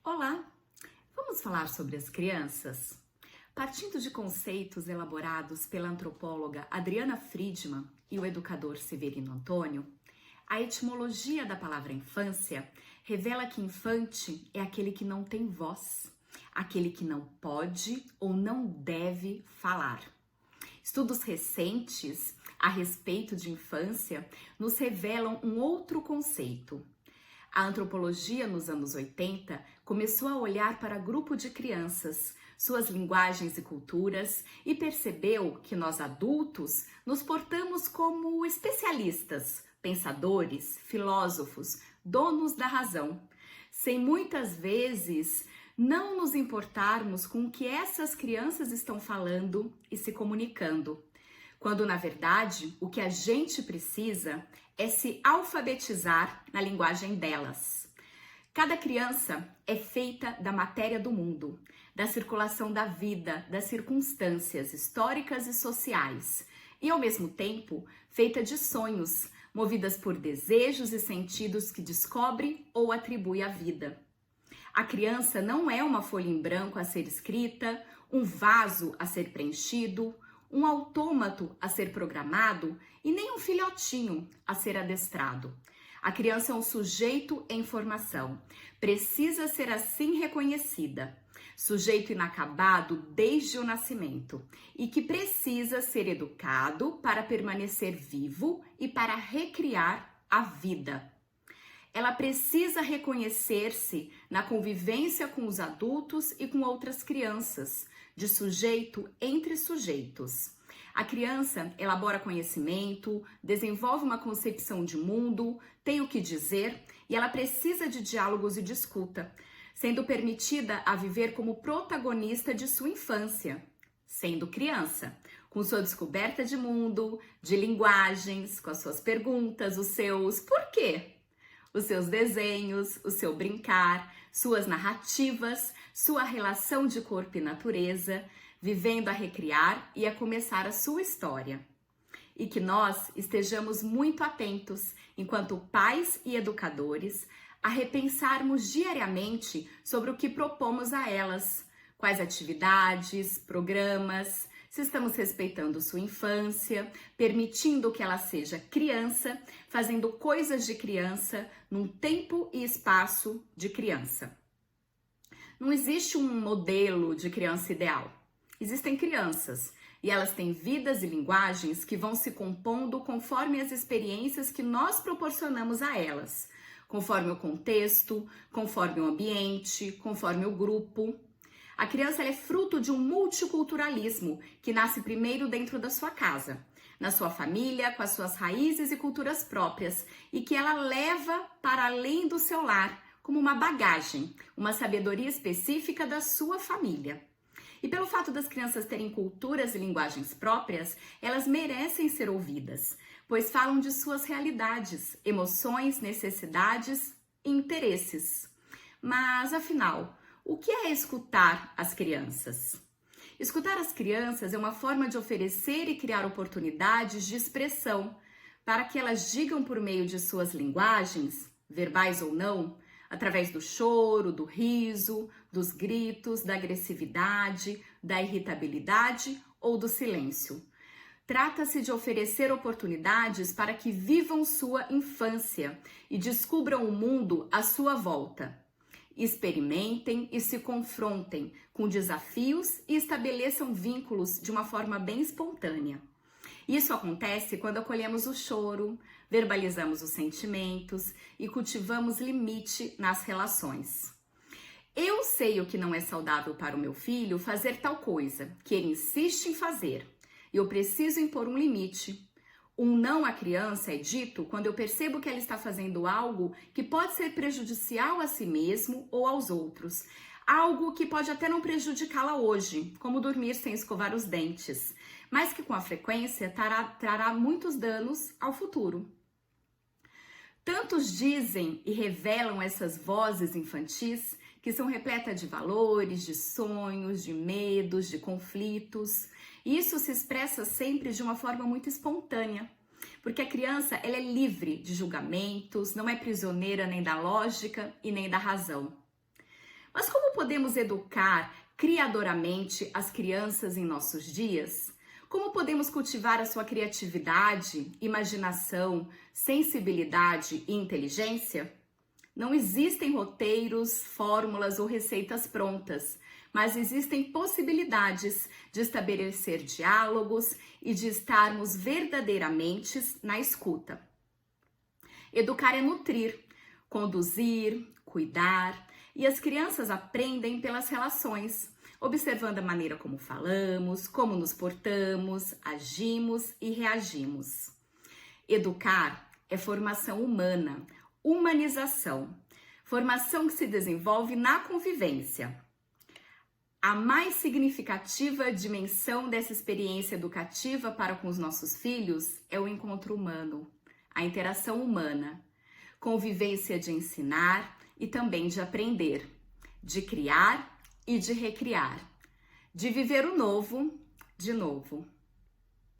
Olá! Vamos falar sobre as crianças? Partindo de conceitos elaborados pela antropóloga Adriana Friedman e o educador Severino Antônio, a etimologia da palavra infância revela que infante é aquele que não tem voz, aquele que não pode ou não deve falar. Estudos recentes a respeito de infância nos revelam um outro conceito. A antropologia nos anos 80 começou a olhar para grupo de crianças, suas linguagens e culturas e percebeu que nós adultos nos portamos como especialistas, pensadores, filósofos, donos da razão, sem muitas vezes não nos importarmos com o que essas crianças estão falando e se comunicando, quando na verdade o que a gente precisa é se alfabetizar na linguagem delas. Cada criança é feita da matéria do mundo, da circulação da vida, das circunstâncias históricas e sociais, e ao mesmo tempo feita de sonhos, movidas por desejos e sentidos que descobre ou atribui à vida. A criança não é uma folha em branco a ser escrita, um vaso a ser preenchido, um autômato a ser programado e nem um filhotinho a ser adestrado. A criança é um sujeito em formação, precisa ser assim reconhecida, sujeito inacabado desde o nascimento e que precisa ser educado para permanecer vivo e para recriar a vida. Ela precisa reconhecer-se na convivência com os adultos e com outras crianças, de sujeito entre sujeitos. A criança elabora conhecimento, desenvolve uma concepção de mundo, tem o que dizer e ela precisa de diálogos e de escuta, sendo permitida a viver como protagonista de sua infância, sendo criança, com sua descoberta de mundo, de linguagens, com as suas perguntas, os seus porquê, os seus desenhos, o seu brincar, suas narrativas, sua relação de corpo e natureza, vivendo a recriar e a começar a sua história. E que nós estejamos muito atentos, enquanto pais e educadores, a repensarmos diariamente sobre o que propomos a elas, quais atividades, programas, se estamos respeitando sua infância, permitindo que ela seja criança, fazendo coisas de criança, num tempo e espaço de criança. Não existe um modelo de criança ideal. Existem crianças e elas têm vidas e linguagens que vão se compondo conforme as experiências que nós proporcionamos a elas, conforme o contexto, conforme o ambiente, conforme o grupo. A criança é fruto de um multiculturalismo que nasce primeiro dentro da sua casa, na sua família, com as suas raízes e culturas próprias, e que ela leva para além do seu lar, como uma bagagem, uma sabedoria específica da sua família. E pelo fato das crianças terem culturas e linguagens próprias, elas merecem ser ouvidas, pois falam de suas realidades, emoções, necessidades e interesses. Mas, afinal, o que é escutar as crianças? Escutar as crianças é uma forma de oferecer e criar oportunidades de expressão para que elas digam por meio de suas linguagens, verbais ou não, através do choro, do riso, dos gritos, da agressividade, da irritabilidade ou do silêncio. Trata-se de oferecer oportunidades para que vivam sua infância e descubram o mundo à sua volta. Experimentem e se confrontem com desafios e estabeleçam vínculos de uma forma bem espontânea. Isso acontece quando acolhemos o choro, verbalizamos os sentimentos e cultivamos limite nas relações. Eu sei o que não é saudável para o meu filho fazer tal coisa, que ele insiste em fazer, e eu preciso impor um limite. Um não à criança é dito quando eu percebo que ela está fazendo algo que pode ser prejudicial a si mesmo ou aos outros. Algo que pode até não prejudicá-la hoje, como dormir sem escovar os dentes, mas que com a frequência trará muitos danos ao futuro. Tantos dizem e revelam essas vozes infantis que são repletas de valores, de sonhos, de medos, de conflitos. E isso se expressa sempre de uma forma muito espontânea, porque a criança ela é livre de julgamentos, não é prisioneira nem da lógica e nem da razão. Mas como podemos educar criadoramente as crianças em nossos dias? Como podemos cultivar a sua criatividade, imaginação, sensibilidade e inteligência? Não existem roteiros, fórmulas ou receitas prontas, mas existem possibilidades de estabelecer diálogos e de estarmos verdadeiramente na escuta. Educar é nutrir, conduzir, cuidar, e as crianças aprendem pelas relações, observando a maneira como falamos, como nos portamos, agimos e reagimos. Educar é formação humana, humanização, formação que se desenvolve na convivência. A mais significativa dimensão dessa experiência educativa para com os nossos filhos é o encontro humano, a interação humana, convivência de ensinar e também de aprender, de criar e de recriar, de viver o novo de novo.